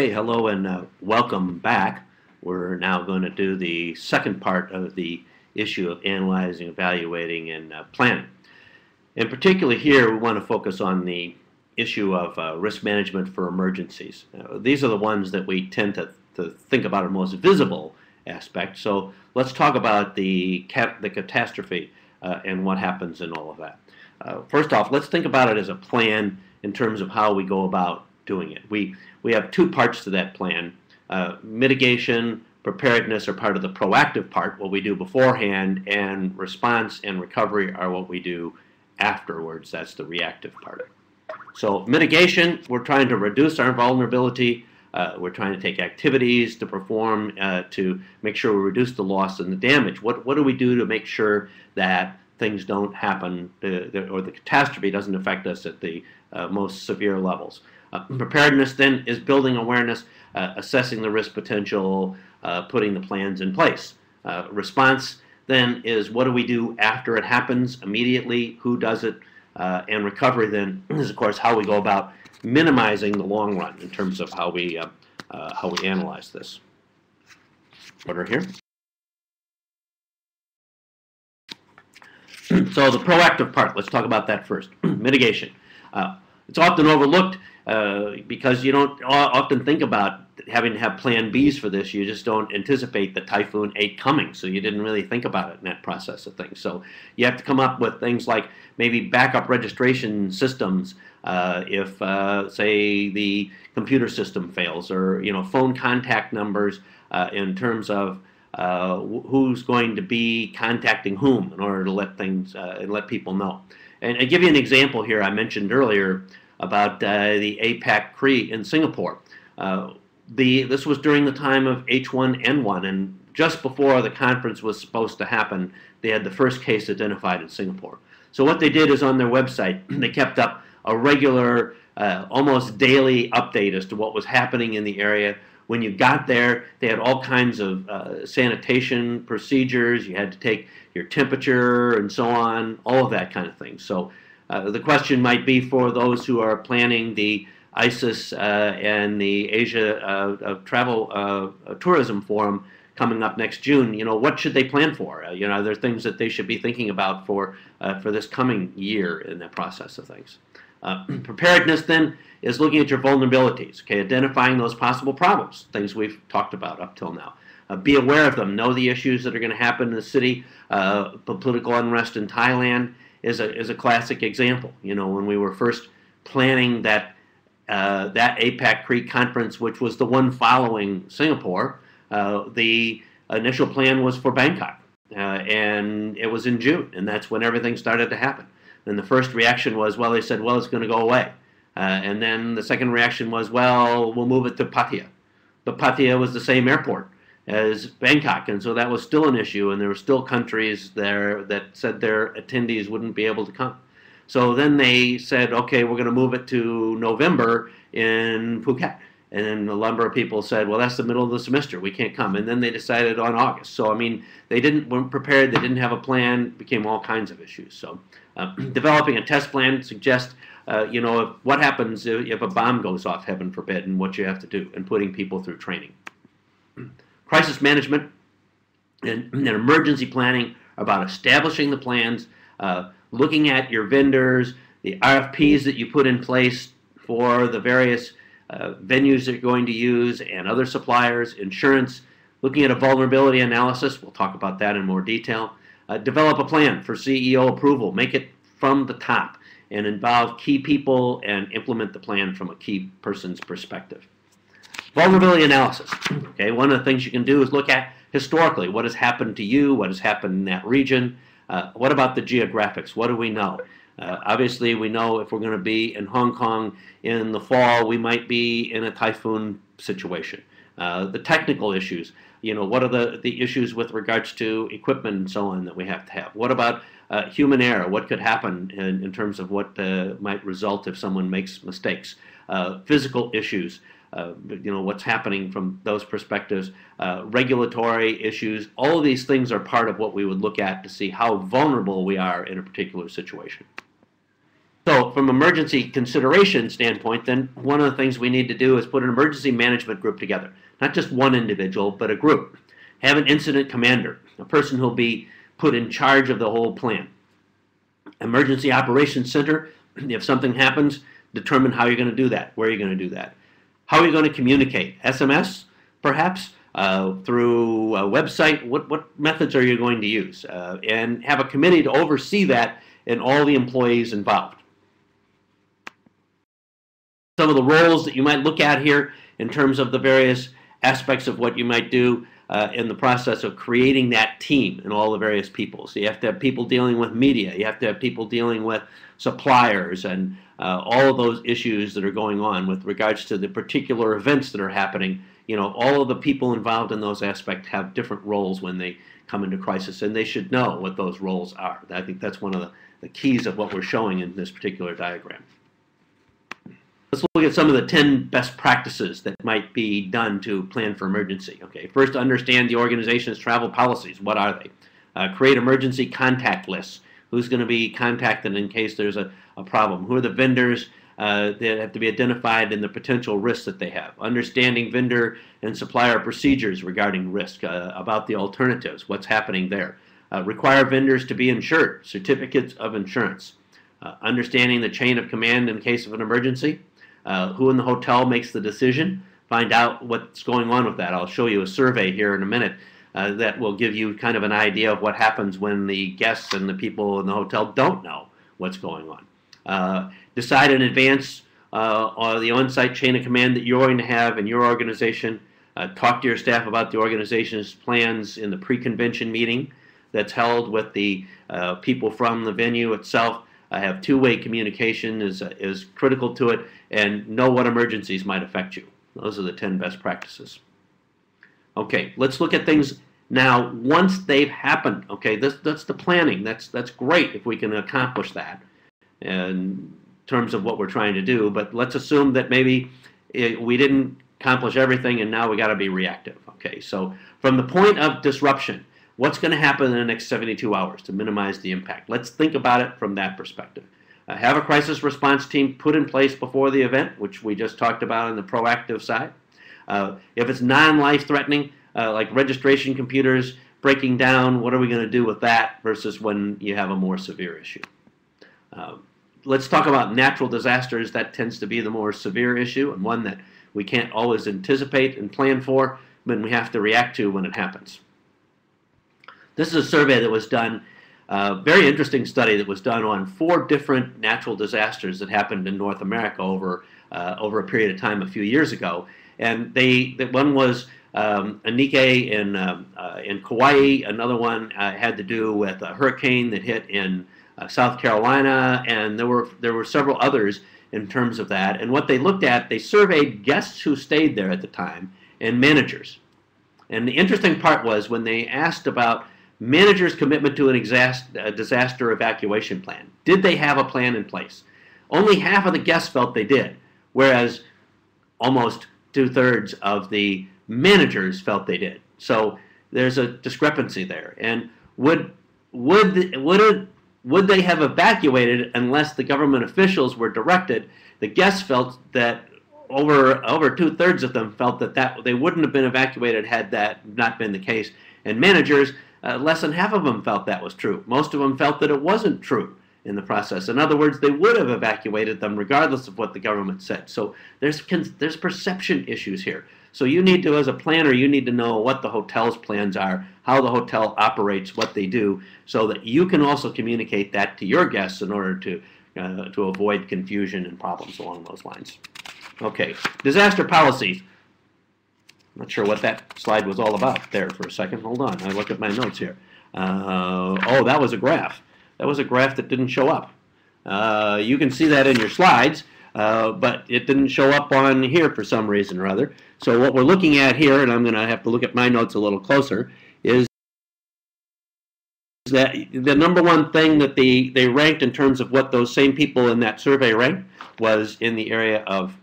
Hey, hello and welcome back. We're now going to do the second part of the issue of analyzing, evaluating, and planning. In particular here, we want to focus on the issue of risk management for emergencies. These are the ones that we tend to think about are most visible aspect. So let's talk about the catastrophe and what happens in all of that. First off, let's think about it as a plan in terms of how we go about doing it. We have two parts to that plan. Mitigation, preparedness are part of the proactive part, what we do beforehand, and response and recovery are what we do afterwards. That's the reactive part. So mitigation, we're trying to reduce our vulnerability. We're trying to take activities to perform to make sure we reduce the loss and the damage. What do we do to make sure that things don't happen or the catastrophe doesn't affect us at the most severe levels? Preparedness then is building awareness, assessing the risk potential, putting the plans in place. Response then is what do we do after it happens immediately, who does it, and recovery then is of course how we go about minimizing the long run in terms of how we analyze this. Order here. So the proactive part, let's talk about that first. Mitigation. It's often overlooked because you don't often think about having to have plan Bs for this. You just don't anticipate the Typhoon 8 coming, so you didn't really think about it in that process of things. So you have to come up with things like maybe backup registration systems if, say, the computer system fails, or phone contact numbers in terms of who's going to be contacting whom in order to let things and let people know. And I give you an example here. I mentioned earlier about the APAC CRE in Singapore. This was during the time of H1N1, and just before the conference was supposed to happen, they had the first case identified in Singapore. So what they did is on their website, they kept up a regular, almost daily update as to what was happening in the area. When you got there, they had all kinds of sanitation procedures. You had to take your temperature and so on, all of that kind of thing. So the question might be for those who are planning the ISIS and the Asia Travel Tourism Forum coming up next June. What should they plan for? Are there things that they should be thinking about for this coming year in the process of things? Preparedness then is looking at your vulnerabilities, okay, identifying those possible problems, things we've talked about up till now. Be aware of them, know the issues that are going to happen in the city. Political unrest in Thailand is a classic example. When we were first planning that APAC CRE conference, which was the one following Singapore, the initial plan was for Bangkok, and it was in June, and that's when everything started to happen. And the first reaction was, well, they said, well, it's going to go away. And then the second reaction was, well, we'll move it to Pattaya. But Pattaya was the same airport as Bangkok, and so that was still an issue, and there were still countries there that said their attendees wouldn't be able to come. So then they said, okay, we're going to move it to November in Phuket. And then a number of people said, well, that's the middle of the semester, we can't come. And then they decided on August. So, I mean, they weren't prepared, they didn't have a plan, became all kinds of issues. So developing a test plan suggests, what happens if a bomb goes off, heaven forbid, and what you have to do, and putting people through training. Crisis management and emergency planning are about establishing the plans, looking at your vendors, the RFPs that you put in place for the various venues that you're going to use and other suppliers, insurance, looking at a vulnerability analysis. We'll talk about that in more detail. Develop a plan for CEO approval. Make it from the top and involve key people and implement the plan from a key person's perspective. Vulnerability analysis. Okay, one of the things you can do is look at historically what has happened to you, what has happened in that region. What about the geographics? What do we know? Obviously, we know if we're going to be in Hong Kong in the fall, we might be in a typhoon situation. The technical issues, what are the issues with regards to equipment and so on that we have to have? What about human error? What could happen in terms of what might result if someone makes mistakes? Physical issues, what's happening from those perspectives, regulatory issues. All of these things are part of what we would look at to see how vulnerable we are in a particular situation. So from emergency consideration standpoint, then one of the things we need to do is put an emergency management group together. Not just one individual, but a group. Have an incident commander, a person who'll be put in charge of the whole plan. Emergency operations center, if something happens, determine how you're going to do that, where you're going to do that. How are you going to communicate? SMS, perhaps? Through a website? What methods are you going to use? And have a committee to oversee that and all the employees involved. Some of the roles that you might look at here in terms of the various aspects of what you might do in the process of creating that team and all the various people. So you have to have people dealing with media. You have to have people dealing with suppliers and all of those issues that are going on with regards to the particular events that are happening. You know, all of the people involved in those aspects have different roles when they come into crisis, and they should know what those roles are. I think that's one of the keys of what we're showing in this particular diagram. Let's look at some of the 10 best practices that might be done to plan for emergency. Okay, first, understand the organization's travel policies. What are they? Create emergency contact lists. Who's going to be contacted in case there's a problem? Who are the vendors that have to be identified and the potential risks that they have? Understanding vendor and supplier procedures regarding risk, about the alternatives, what's happening there. Require vendors to be insured, certificates of insurance. Understanding the chain of command in case of an emergency. Who in the hotel makes the decision? Find out what's going on with that. I'll show you a survey here in a minute that will give you kind of an idea of what happens when the guests and the people in the hotel don't know what's going on. Decide in advance on the on-site chain of command that you're going to have in your organization. Talk to your staff about the organization's plans in the pre-convention meeting that's held with the people from the venue itself. Have two-way communication is critical to it, and know what emergencies might affect you. Those are the 10 best practices. Okay, let's look at things now once they've happened. Okay, that's the planning. That's great if we can accomplish that in terms of what we're trying to do. But let's assume that maybe we didn't accomplish everything, and now we got to be reactive. Okay, so from the point of disruption, what's going to happen in the next 72 hours to minimize the impact? Let's think about it from that perspective. Have a crisis response team put in place before the event, which we just talked about on the proactive side. If it's non-life-threatening, like registration computers breaking down, what are we going to do with that versus when you have a more severe issue? Let's talk about natural disasters. That tends to be the more severe issue and one that we can't always anticipate and plan for, but we have to react to when it happens. This is a survey that was done, a very interesting study that was done on 4 different natural disasters that happened in North America over a period of time a few years ago. And one was Anike in Kauai. Another one had to do with a hurricane that hit in South Carolina, and there were several others in terms of that. And what they looked at, they surveyed guests who stayed there at the time and managers. And the interesting part was when they asked about managers' commitment to a disaster evacuation plan. Did they have a plan in place? Only half of the guests felt they did, whereas almost 2/3 of the managers felt they did. So there's a discrepancy there. And would they have evacuated unless the government officials were directed? The guests felt that over 2/3 of them felt that they wouldn't have been evacuated had that not been the case. And managers, less than half of them felt that was true. Most of them felt that it wasn't true in the process. In other words, they would have evacuated them regardless of what the government said. So there's perception issues here. So you need to, as a planner, you need to know what the hotel's plans are, how the hotel operates, what they do, so that you can also communicate that to your guests in order to avoid confusion and problems along those lines. Okay, disaster policies. Not sure what that slide was all about there for a second. Hold on, I look at my notes here. Oh, that was a graph. That was a graph that didn't show up. You can see that in your slides, but it didn't show up on here for some reason or other. So what we're looking at here, and I'm going to have to look at my notes a little closer, is that the number one thing that they ranked in terms of what those same people in that survey ranked was in the area of,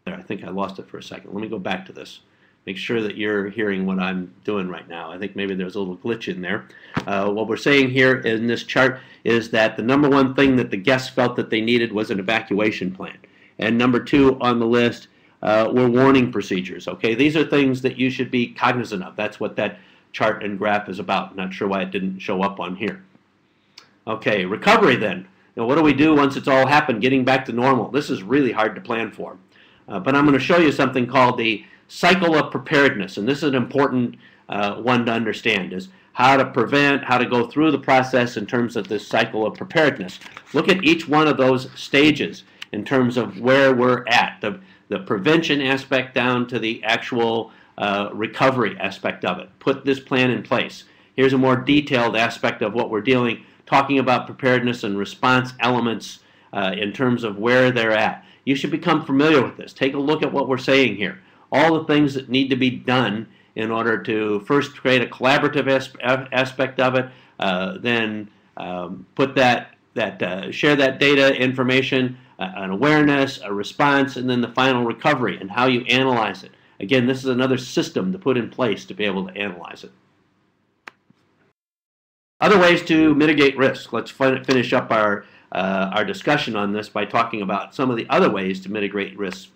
I think I lost it for a second. Let me go back to this. make sure that you're hearing what I'm doing right now. I think maybe there's a little glitch in there. What we're saying here in this chart is that the number one thing that the guests felt that they needed was an evacuation plan. And number two on the list were warning procedures. Okay, these are things that you should be cognizant of. That's what that chart and graph is about. Not sure why it didn't show up on here. Okay, recovery then. Now, what do we do once it's all happened, getting back to normal? This is really hard to plan for. But I'm going to show you something called the cycle of preparedness. And this is an important one to understand, is how to prevent, how to go through the process in terms of this cycle of preparedness. Look at each one of those stages in terms of where we're at, the prevention aspect down to the actual recovery aspect of it. Put this plan in place. Here's a more detailed aspect of what we're talking about preparedness and response elements in terms of where they're at. You should become familiar with this. Take a look at what we're saying here. All the things that need to be done in order to first create a collaborative aspect of it, then put share that data information, an awareness, a response, and then the final recovery and how you analyze it. Again, this is another system to put in place to be able to analyze it. Other ways to mitigate risk. Let's finish up our discussion on this by talking about some of the other ways to mitigate risk.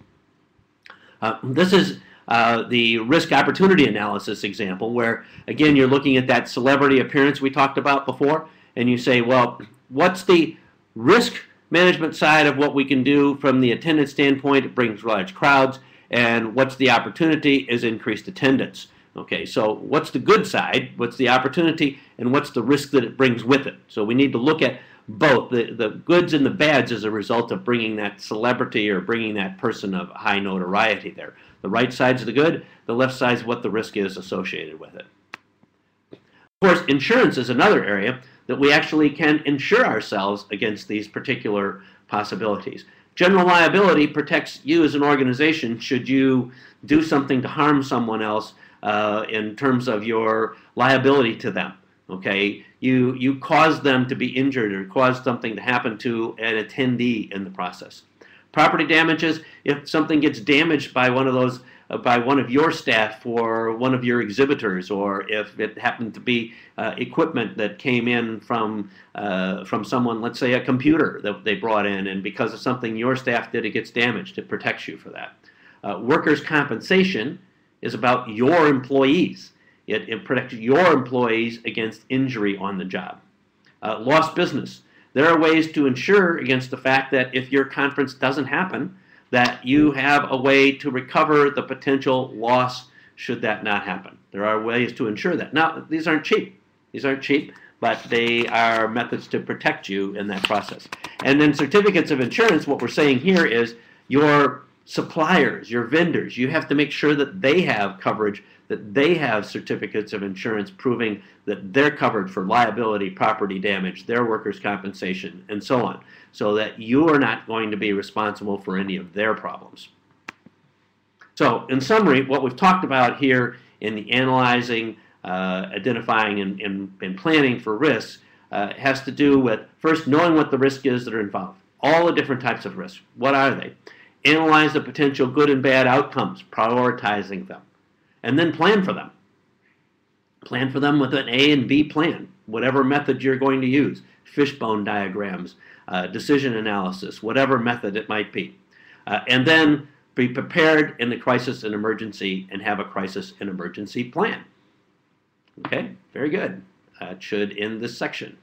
This is the risk opportunity analysis example where, again, you're looking at that celebrity appearance we talked about before, and you say, well, what's the risk management side of what we can do from the attendance standpoint? It brings large crowds, and what's the opportunity is increased attendance. Okay, so what's the good side, what's the opportunity, and what's the risk that it brings with it? So we need to look at both the goods and the bads as a result of bringing that celebrity or bringing that person of high notoriety there. The right side's the good, the left side's what the risk is associated with it. Of course, insurance is another area that we actually can insure ourselves against these particular possibilities. General liability protects you as an organization should you do something to harm someone else in terms of your liability to them. Okay, you cause them to be injured or cause something to happen to an attendee in the process. Property damages, if something gets damaged by one of those, by one of your staff or one of your exhibitors, or if it happened to be equipment that came in from someone, let's say a computer that they brought in, and because of something your staff did, it gets damaged. It protects you for that. Workers' compensation is about your employees. It protects your employees against injury on the job. Lost business. There are ways to insure against the fact that if your conference doesn't happen, that you have a way to recover the potential loss should that not happen. There are ways to insure that. Now, these aren't cheap. These aren't cheap, but they are methods to protect you in that process. And then certificates of insurance, what we're saying here is your suppliers, your vendors, you have to make sure that they have coverage, that they have certificates of insurance proving that they're covered for liability, property damage, their workers' compensation, and so on, so that you are not going to be responsible for any of their problems. So, in summary, what we've talked about here in the analyzing, identifying, and planning for risks has to do with, first, knowing what the risk is that are involved. All the different types of risks. What are they? Analyze the potential good and bad outcomes, prioritizing them, and then plan for them. Plan for them with an A and B plan, whatever method you're going to use, fishbone diagrams, decision analysis, whatever method it might be. And then be prepared in the crisis and emergency and have a crisis and emergency plan. Okay, very good. That should end this section.